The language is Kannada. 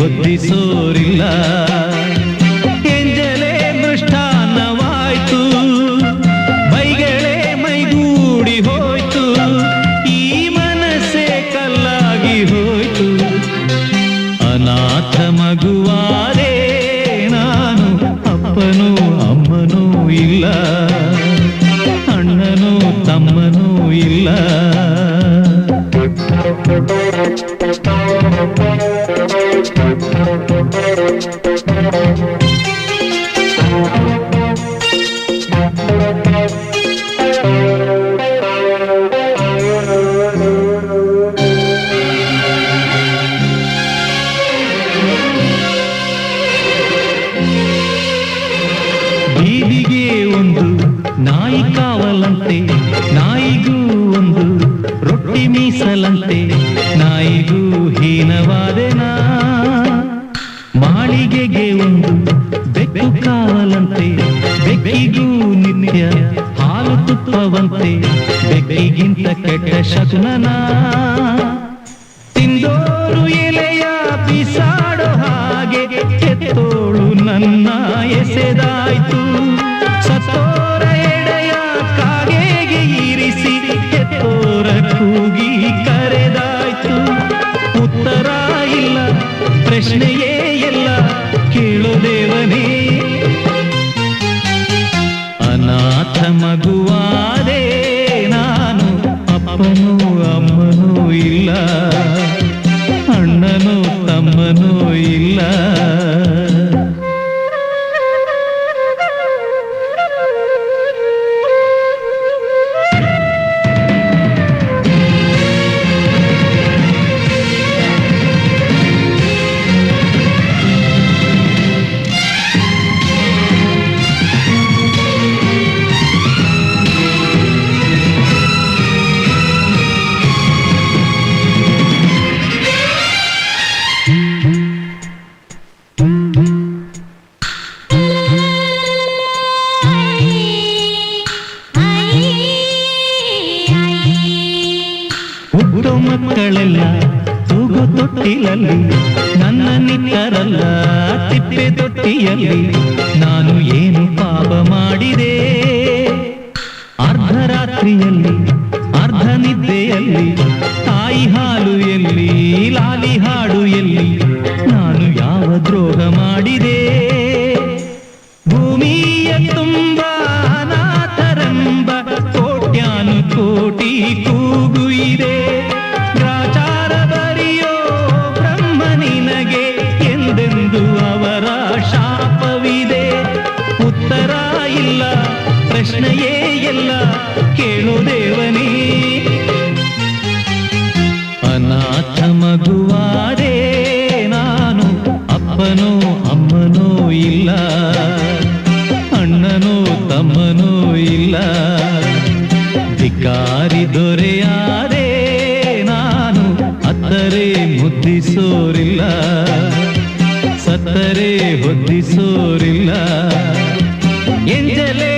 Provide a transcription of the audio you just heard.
ಹೊದ್ದಿಸೋರಿಲ್ಲ. ಎಂಜಲೇ ಮೃಷ್ಟಾನ್ನವಾಯ್ತು, ಬೈಗಳೇ ಮೈಗೂಡಿ ಹೋಯ್ತು, ಈ ಮನಸ್ಸೇ ಕಲ್ಲಾಗಿ ಹೋಯ್ತು. ಅನಾಥ ಮಗುವಾದೆ ನಾನು, ಅಪ್ಪನೂ ಅಮ್ಮನೂ ಇಲ್ಲ, ಅಣ್ಣನೂ ತಮ್ಮನೂ ಇಲ್ಲ. ಬೀದಿಗೆ ಒಂದು ನಾಯಿ ಕಾವಲಂತೆ, ನಾಯಿಗೂ ಒಂದು ರೊಟ್ಟಿ ಮೀಸಲಂತೆ, ನಾಯಿಗೂ ಹೀನವಾದೆನಾ. ಮಾಳಿಗೆಗೆ ಒಂದು ಬೆಕ್ಕು ಕಾವಲಂತೆ, ಬೆಕ್ಕಿಗೂ ನಿತ್ಯ ಹಾಲು ತುಪ್ಪವಂತೆ, ಬೆಕ್ಕಿಗಿಂತ ಕೆಟ್ಟ ಶಕುನನ. ತಿಂದೋರು ಎಲೆಯ ಬಿಸಾಡೋ ಹಾಗೆ ಕೆತ್ತೋಳು ನನ್ನ ಎಸೆದಾಯ್ತು. ಸತ್ತೋರ ಎಡೆಯ ಕಾಗೆಗೆ ಇರಿಸಿ ಕೆತ್ತೋರ ಕೂಗಿ ಕರೆದಾಯ್ತು. ಉತ್ತರ ಇಲ್ಲ, ಪ್ರಶ್ನೆಯೇ ಎಲ್ಲ, ಕೇಳೋ ದೇವನೇ. ಅನಾಥ ಮಗುವಾದೆ ನಾನು, ಅಪ್ಪನೂ ಅಮ್ಮನೂ ಇಲ್ಲ, ಅಣ್ಣನೂ ತಮ್ಮನೂ ಇಲ್ಲ. ಹುಟ್ಟೋ ಮಕ್ಕಳೆಲ್ಲ ತೂಗು ತೊಟ್ಟಿಲಲ್ಲಿ, ನನ್ನ ನಿಟ್ಟರಲ್ಲ ತಿಪ್ಪೆ ತೊಟ್ಟಿಯಲ್ಲಿ. ನಾನು ಏನು ಪಾಪ ಮಾಡಿದೆ? ಅರ್ಧರಾತ್ರಿಯಲ್ಲಿ ಅರ್ಧ ನಿದ್ದೆಯಲ್ಲಿ, ತಾಯಿ ಹಾಲು ಎಲ್ಲಿ, ಲಾಲಿ ಹಾಡು ಎಲ್ಲಿ, ನಾನು ಯಾವ ದ್ರೋಹ ಮಾಡಿದೆ? ಭೂಮಿಯ ತುಂಬ ಅನಾಥರೆಂಬ ಕೋಟ್ಯಾನು ಕೋಟಿ ಕೂಗು ಇದೆ. ಗ್ರಾಚಾರ ಬರಿಯೋ ಬ್ರಹ್ಮ ನಿನಗೆ ಎಂದೆಂದು ಅವರ ಶಾಪವಿದೆ. ಉತ್ತರ ಇಲ್ಲ, ಪ್ರಶ್ನೆಯೇ ಎಲ್ಲ, ಕೇಳೋ ದೇವನೇ. ಅನಾಥ ಮಗುವಾದೆ ನಾನು, ಅಪ್ಪನೋ ಅಮ್ಮನೋ ಇಲ್ಲ, ಅಣ್ಣನೋ ತಮ್ಮನೋ ಇಲ್ಲ. ಧಿಕ್ಕಾರಿ ದೊರೆಯಾದೆ ನಾನು, ಅತ್ತರೆ ಮುದ್ದಿಸೋರಿಲ್ಲ, ಸತ್ತರೆ ಹೊದ್ದಿಸೋರಿಲ್ಲ. ಎಂಜಲೇ